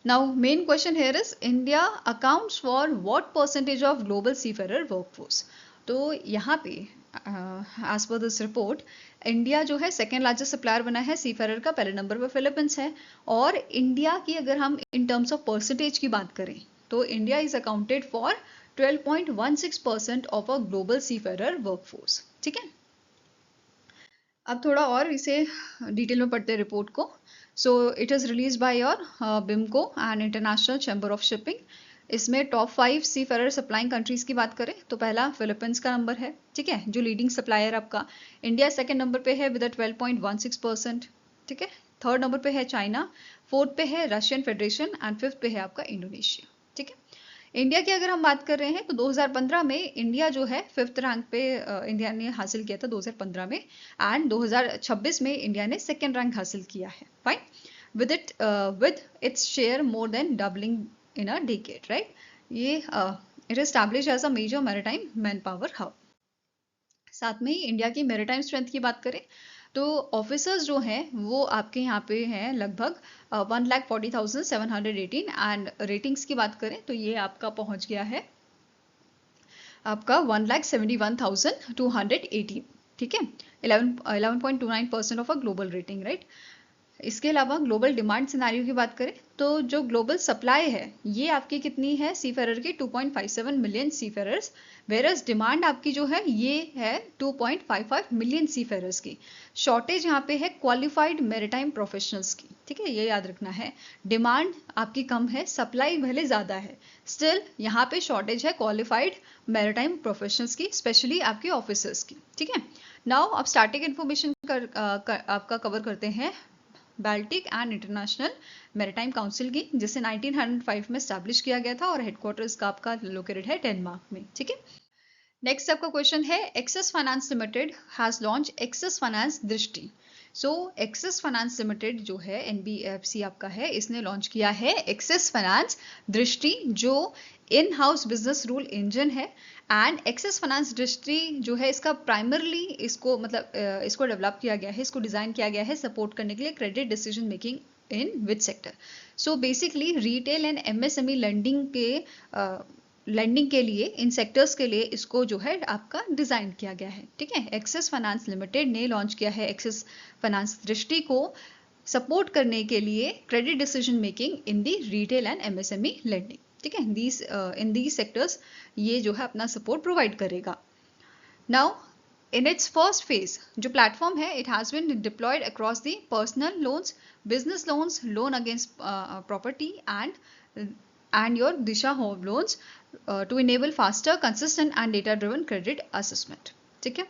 Now, main question here is India accounts for what percentage of global seafarer workforce? तो यहाँ पे as per this report, India जो है second largest supplier बना है seafarer का, पहले number पर फिलीपींस है। और इंडिया की अगर हम इन टर्म्स ऑफ परसेंटेज की बात करें तो India is accounted for 12.16% of a global seafarer workforce. ठीक है, अब थोड़ा और इसे डिटेल में पढ़ते हैं रिपोर्ट को। So it is release by your BIMCO and International Chamber of Shipping. इसमें टॉप 5 सीफेरर सप्लाइंग कंट्रीज की बात करें तो पहला फिलीपींस का नंबर है। ठीक है, जो लीडिंग सप्लायर आपका, इंडिया सेकंड नंबर पे है विद 12.16%। ठीक है, थर्ड नंबर पे है चाइना, फोर्थ पे है रशियन फेडरेशन एंड फिफ्थ पे है आपका इंडोनेशिया। ठीक है, इंडिया की अगर हम बात कर रहे हैं तो 2015 में इंडिया जो है 5th रैंक पे इंडिया ने हासिल किया था 2015 में, एंड 2026 में इंडिया ने 2nd रैंक हासिल किया है। Fine, with its share more than doubling in a decade, right. ये it establish as a major maritime manpower hub. साथ में ही इंडिया की मैरीटाइम स्ट्रेंथ की बात करें तो ऑफिसर्स जो हैं वो आपके यहाँ पे हैं लगभग 1,40,718, एंड रेटिंग्स की बात करें तो ये आपका पहुंच गया है आपका 1,71,218। ठीक है, 11.29% of a global rating, right. इसके अलावा ग्लोबल डिमांड सिनेरियो की बात करें तो जो ग्लोबल सप्लाई है ये आपकी कितनी है सीफेरर की, 2.57 मिलियन सीफेरर्स, वेरस डिमांड आपकी जो है ये है 2.55 मिलियन सीफेरर्स की। शॉर्टेज यहाँ पे है क्वालिफाइड मैरीटाइम प्रोफेशनल्स की। ठीक है, ये याद रखना है, डिमांड आपकी कम है, सप्लाई भले ज़्यादा है, स्टिल यहाँ पे शॉर्टेज है क्वालिफाइड मैरीटाइम प्रोफेशनल्स की, स्पेशली आपके ऑफिसर्स की। ठीक है, नाउ अब स्टार्टिंग इन्फॉर्मेशन आपका कवर करते हैं Baltic and International Maritime council की, जिसे 1905 में स्टैब्लिश किया गया था, और हेडक्वार्टर्स का आपका लोकेटेड है डेनमार्क में। ठीक है, नेक्स्ट आपका क्वेश्चन है, axis finance limited has launch axis finance दृष्टि। सो एक्सिस फाइनेंस लिमिटेड जो है NBFC आपका है, इसने लॉन्च किया है एक्सिस फाइनेंस दृष्टि, जो in house business rule engine है। एंड एक्सिस फाइनेंस दृष्टि जो है इसका प्राइमरली इसको डेवलप किया गया है, इसको डिजाइन किया गया है सपोर्ट करने के लिए credit decision making in which sector. So basically retail and MSME lending के लिए, इन सेक्टर्स के लिए इसको जो है आपका डिजाइन किया गया है। ठीक है, एक्सिस फाइनेंस लिमिटेड ने लॉन्च किया है एक्सिस फाइनेंस दृष्टि को सपोर्ट करने के लिए credit decision making in the retail and MSME lending. ठीक है, इन दीज सेक्टर्स ये जो है अपना सपोर्ट प्रोवाइड करेगा। Now in its first phase जो प्लेटफॉर्म है, it has been deployed across the personal loans, business loans, loan against property and your Disha home loans to enable faster, consistent and data driven credit assessment। ठीक है,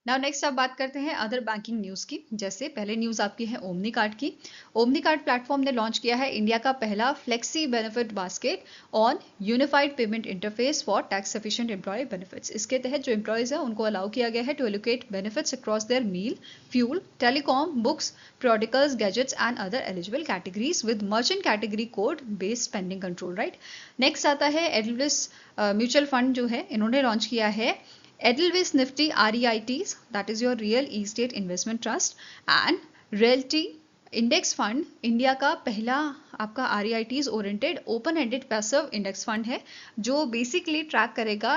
now next अब बात करते हैं other banking news की। जैसे पहले news आपकी है ओमनी कार्ड की। ओमनी कार्ड प्लेटफॉर्म ने लॉन्च किया है इंडिया का पहला flexi benefit basket on unified payment interface for tax efficient employ benefits. इसके तहत जो एम्प्लॉयज है उनको अलाउ किया गया है to allocate benefits across their meal, fuel, telecom, books, periodicals, gadgets and other eligible categories with merchant category code based spending control, right? Next आता है एडल्विस म्यूचुअल फंड जो है इन्होंने लॉन्च किया है Edelweiss Nifty REITs, that is your Real Estate Investment Trust and Realty Index Fund, India का पहला आपका REITs oriented open ended passive index fund है जो बेसिकली ट्रैक करेगा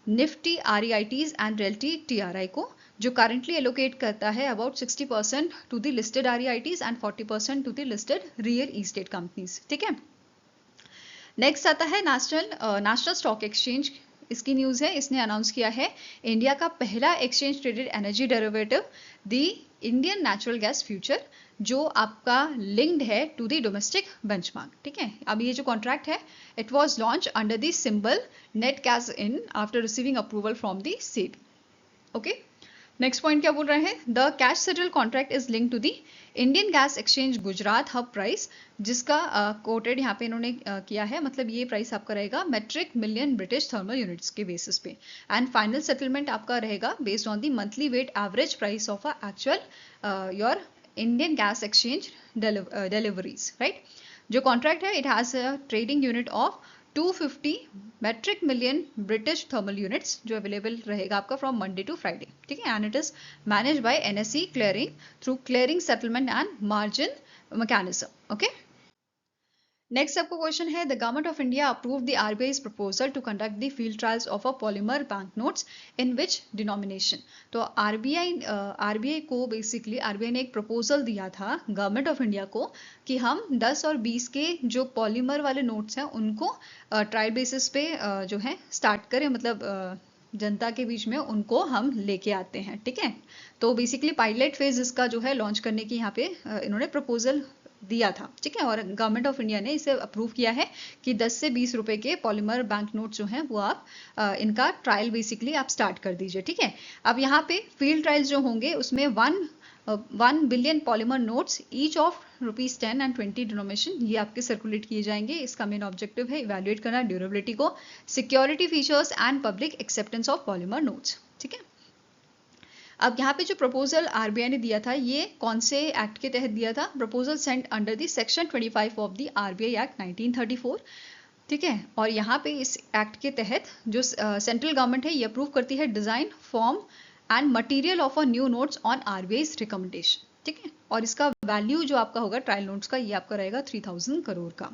Nifty REITs and realty TRI को, जो करंटली एलोकेट करता है about 60% to the listed REITs and 40% to the listed real estate companies. ठीक है, नेक्स्ट आता है नेशनल स्टॉक एक्सचेंज। इसकी न्यूज़ है, इसने अनाउंस किया है इंडिया का पहला exchange traded energy derivative the Indian natural gas future, जो आपका लिंक्ड है टू द डोमेस्टिक बेंचमार्क। ठीक है, अब ये जो कॉन्ट्रैक्ट है it was launch under the symbol net cash in after receiving approval from the SEBI. Okay, next point क्या बोल रहे हैं, the cash settle contract is link to the Indian gas exchange Gujarat hub price, जिसका quoted यहाँ पे इन्होंने किया है, मतलब ये प्राइस आपका रहेगा metric million British thermal units के बेसिस पे, एंड फाइनल सेटलमेंट आपका रहेगा based on the monthly weight average price of actual your Indian gas exchange deliveries, right. जो कॉन्ट्रैक्ट है it has a trading unit of 250 metric million British thermal units, जो available रहेगा आपका from Monday to Friday. ठीक है, and it is manage by NSE clearing through clearing settlement and margin mechanism. Okay, next आपको question है, the government of India approve the RBI's proposal to conduct the field trials of a polymer bank notes in which denomination. तो RBI को बेसिकली RBI ने एक proposal दिया था government of India को कि हम 10 और 20 के जो पॉलीमर वाले नोट्स हैं उनको ट्रायल बेसिस पे जो है स्टार्ट करें, मतलब जनता के बीच में उनको हम लेके आते हैं। ठीक है, तो बेसिकली पायलट फेज इसका जो है लॉन्च करने की यहाँ पे इन्होंने प्रपोजल दिया था। ठीक है, और गवर्नमेंट ऑफ इंडिया ने इसे अप्रूव किया है कि 10 से 20 रुपए के पॉलीमर बैंक नोट जो हैं वो आप इनका ट्रायल बेसिकली आप स्टार्ट कर दीजिए। ठीक है, अब यहाँ पे फील्ड ट्रायल्स जो होंगे उसमें 1 billion polymer notes each of ₹10 and 20 denomination ये आपके सर्कुलेट किए जाएंगे। इसका मेन ऑब्जेक्टिव है इवैल्यूएट करना ड्यूरेबिलिटी को, security features and public acceptance of polymer notes. ठीक है, अब यहाँ पे जो प्रपोजल RBI ने दिया था ये कौन से एक्ट के तहत दिया था, proposal sent under the section 25 of the RBI act 1934। ठीक है, और यहाँ पे इस एक्ट के तहत जो सेंट्रल गवर्नमेंट है ये अप्रूव करती है design, form and material of a new notes on RBI's recommendation. ठीक है, और इसका वैल्यू जो आपका होगा ट्रायल नोट्स का ये आपका रहेगा 3000 करोड़ का।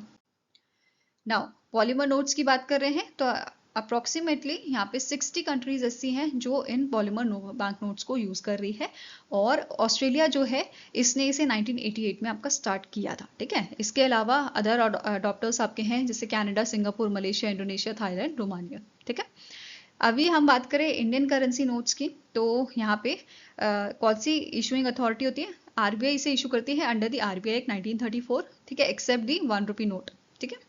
नाउ पॉलीमर नोट्स की बात कर रहे हैं तो अप्रोक्सीमेटली यहाँ पे 60 कंट्रीज ऐसी हैं जो इन पॉलीमर बैंक नोट्स को यूज कर रही है, और ऑस्ट्रेलिया जो है इसने इसे 1988 में आपका स्टार्ट किया था। ठीक है, इसके अलावा अदर अडॉप्टर्स आपके हैं जैसे Canada, Singapore, Malaysia, Indonesia, Thailand, Romania. ठीक है, अभी हम बात करें इंडियन करेंसी नोट्स की, तो यहाँ पे कौन सी इशूइंग अथॉरिटी होती है, RBI इसे इशू करती है अंडर द RBI एक्ट 1934। ठीक है, एक्सेप्ट दी 1 रुपी नोट। ठीक है,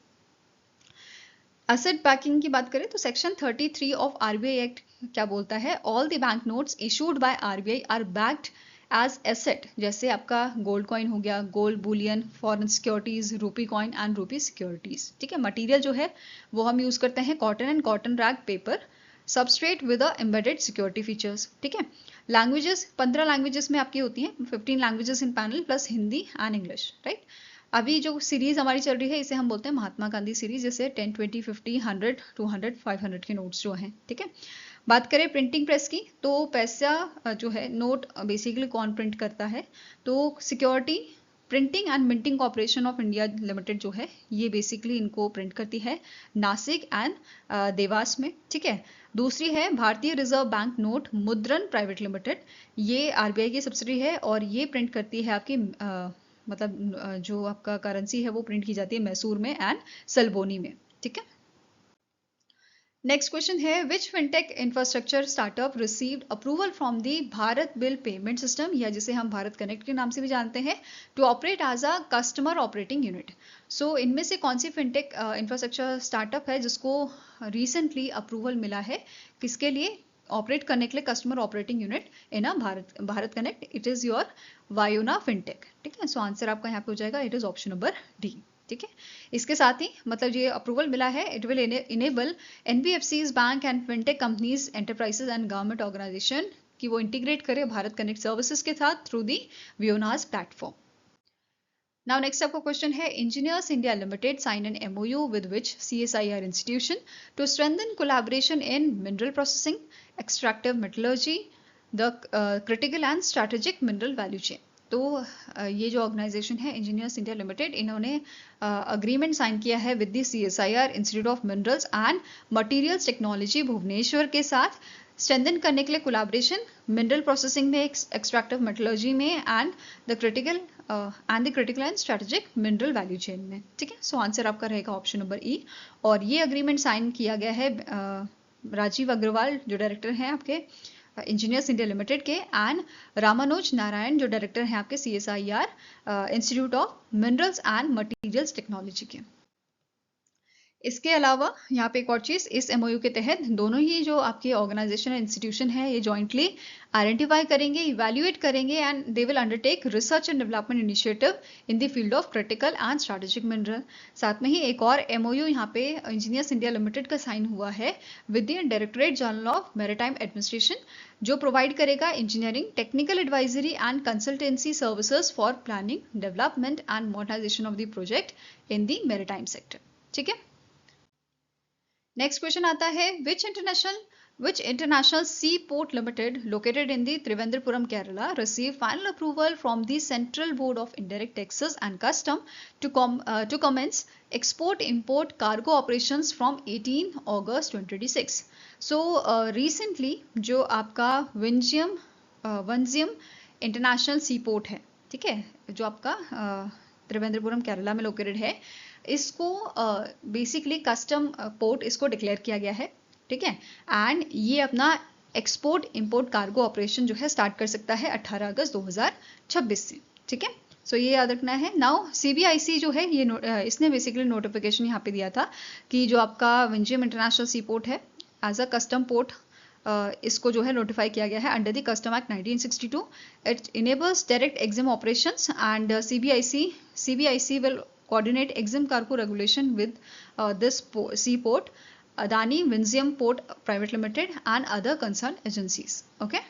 एसेट बैकिंग की बात करें तो सेक्शन 33 ऑफ RBI एक्ट क्या बोलता है, all the bank notes issued by RBI are backed as asset, जैसे आपका गोल्ड कॉइन हो गया, gold bullion, foreign securities, rupee coin and rupee securities. ठीक है, मटेरियल जो है वो हम यूज करते हैं cotton and cotton rag paper, substrate with a embedded security features. ठीक है, लैंग्वेजेस 15 लैंग्वेजेस में आपकी होती हैं, 15 languages in panel plus Hindi and English, right. अभी जो सीरीज हमारी चल रही है इसे हम बोलते हैं महात्मा गांधी सीरीज, जैसे 10, 20, 50, 100, 200, 500 के नोट्स जो हैं। ठीक है, बात करें प्रिंटिंग प्रेस की तो पैसा जो है नोट बेसिकली कौन प्रिंट करता है, तो security printing and minting corporation of India limited जो है ये बेसिकली इनको प्रिंट करती है नासिक एंड देवास में। ठीक है, दूसरी है भारतीय रिजर्व बैंक नोट मुद्रण प्राइवेट लिमिटेड, ये RBI की सब्सिडी है और ये प्रिंट करती है आपकी मतलब जो आपका करेंसी है वो प्रिंट की जाती है मैसूर में एंड सल्बोनी में, ठीक है। नेक्स्ट क्वेश्चन है which fintech infrastructure startup received approval from the Bharat bill payment system, या जिसे हम भारत कनेक्ट के नाम से भी जानते हैं, to operate as a customer operating unit. So इनमें से कौन सी फिनटेक इंफ्रास्ट्रक्चर स्टार्टअप है जिसको रिसेंटली अप्रूवल मिला है, किसके लिए ऑपरेट करने के लिए customer operating unit in a Bharat Connect? It is your Vayana fintech, ठीक है। सो आंसर आपका यहाँ पे हो जाएगा, it is option number D, ठीक है। इसके साथ ही मतलब ये अप्रूवल मिला है, it will enable NBFCs, bank and fintech companies, enterprises and government organisation कि वो इंटीग्रेट करे भारत कनेक्ट सर्विसेज के साथ through the Vayana's platform. Now next आपका क्वेश्चन है engineers India Limited sign an MOU with which CSIR institution to strengthen collaboration in mineral processing, extractive metallurgy, the critical and strategic mineral value chain। तो ये जो organisation है engineers India limited, इन्होंने agreement sign किया है with the CSIR institute of minerals and materials technology Bhubaneswar के साथ, strengthen करने के लिए कोलैबोरेशन मिनरल प्रोसेसिंग में, एक्सट्रैक्टिव मेटलर्जी में and the critical and strategic mineral value chain में, ठीक है। सो आंसर आपका रहेगा ऑप्शन नंबर ई। और ये अग्रीमेंट साइन किया गया है राजीव अग्रवाल जो डायरेक्टर हैं आपके इंजीनियर्स इंडिया लिमिटेड के, एंड रामानुज नारायण जो डायरेक्टर हैं आपके CSIR institute of minerals and materials technology के। इसके अलावा यहाँ पे एक और चीज़, इस MOU के तहत दोनों ही जो आपके ऑर्गेनाइजेशन है, इंस्टीट्यूशन है, ये जॉइंटली आइडेंटिफाई करेंगे, इवैल्यूएट करेंगे and they will undertake research and development initiative in the field of critical and strategic mineral. साथ में ही एक और MOU यहाँ पे इंजीनियर्स इंडिया लिमिटेड का साइन हुआ है with the directorate general of maritime administration, जो प्रोवाइड करेगा engineering, technical advisory and consultancy services for planning, development and modernisation of the project in the maritime sector, ठीक है। Next question आता है which international seaport limited located in the Thiruvananthapuram Kerala receive final approval from the central board of indirect taxes and custom to commence export import cargo operations from 18 August 2026। So recently जो आपका वंजियम international सी port है, ठीक है, जो आपका त्रिवेंद्रपुरम केरला में located है, इसको बेसिकली कस्टम पोर्ट इसको डिक्लेयर किया गया है, ठीक है। एंड ये अपना एक्सपोर्ट इंपोर्ट कार्गो ऑपरेशन जो है स्टार्ट कर सकता है 18 अगस्त 2026 से, ठीक है। सो ये याद रखना है। नाउ CBIC जो है ये इसने बेसिकली नोटिफिकेशन यहाँ पे दिया था कि जो आपका विंजियम इंटरनेशनल सी पोर्ट है एज अ कस्टम पोर्ट, इसको जो है नोटिफाई किया गया है under the custom act 1962। It enables direct EXIM operations and CBIC will coordinate EXIM cargo regulation with this seaport, Adani Winzium Port Private Limited and other concerned agencies, okay।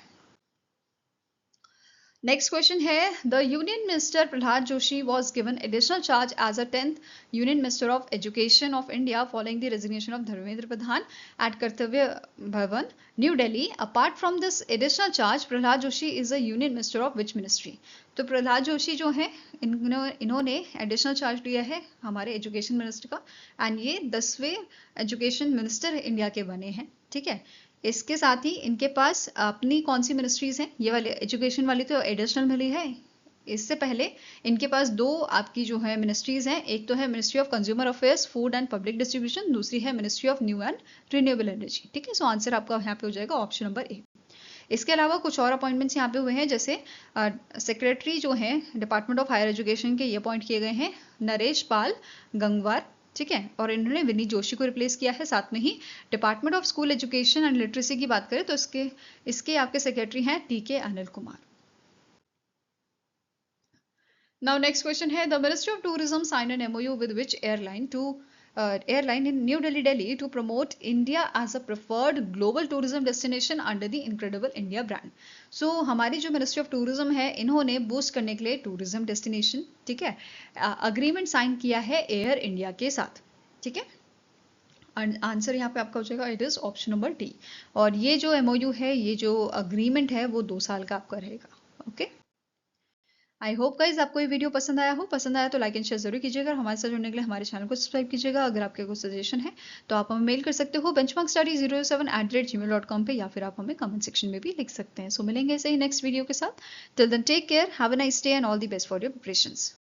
Next question है the union minister Pralhad Joshi was given additional charge as a 10th union minister of education of India following the resignation of Dharmendra Pradhan at Kartavya Bhavan New Delhi. Apart from this additional charge Pralhad Joshi is a union minister of which ministry? तो प्रहलाद जोशी जो है इन्होंने additional charge लिया है हमारे education minister का, and ये 10वें एजुकेशन मिनिस्टर इंडिया के बने हैं, ठीक है। इसके साथ ही इनके पास अपनी कौन सी मिनिस्ट्रीज हैं, ये वाली एजुकेशन वाली तो एडिशनल मिली है, इससे पहले इनके पास दो आपकी जो है मिनिस्ट्रीज हैं, एक तो है ministry of consumer affairs, food and public distribution, दूसरी है ministry of new and renewable energy, ठीक है। सो आंसर आपका यहाँ पे हो जाएगा ऑप्शन नंबर ए। इसके अलावा कुछ और अपॉइंटमेंट्स यहाँ पे हुए हैं, जैसे सेक्रेटरी जो है डिपार्टमेंट ऑफ हायर एजुकेशन के ये अपॉइंट किए गए हैं नरेश पाल गंगवार, ठीक है, और इन्होंने विनीत जोशी को रिप्लेस किया है। साथ में ही department of school education and literacy की बात करें तो इसके आपके सेक्रेटरी हैं TK Anil Kumar. Now next question है the ministry of tourism sign an MOU with which airline in New Delhi to promote India as a preferred global tourism destination under the Incredible India brand। So हमारी जो ministry of tourism है इन्होंने boost करने के लिए tourism destination, ठीक है, agreement sign किया है एयर इंडिया के साथ, ठीक है। आंसर यहाँ पे आपका हो जाएगा, it is option number D. और ये जो MOU है, ये जो अग्रीमेंट है वो 2 साल का आपका रहेगा, ओके। आई होप गाइज आपको ये वीडियो पसंद आया तो लाइक एंड शेयर जरूर कीजिएगा। हमारे साथ जुड़ने के लिए हमारे चैनल को सब्सक्राइब कीजिएगा। अगर आपके कोई सजेशन है तो आप हमें मेल कर सकते हो benchmarkstudy07@gmail.com पे, या फिर आप हमें कमेंट सेक्शन में भी लिख सकते हैं। सो मिलेंगे ऐसे ही नेक्स्ट वीडियो के साथ। Till then take care, have a nice day and all the best for your preparations.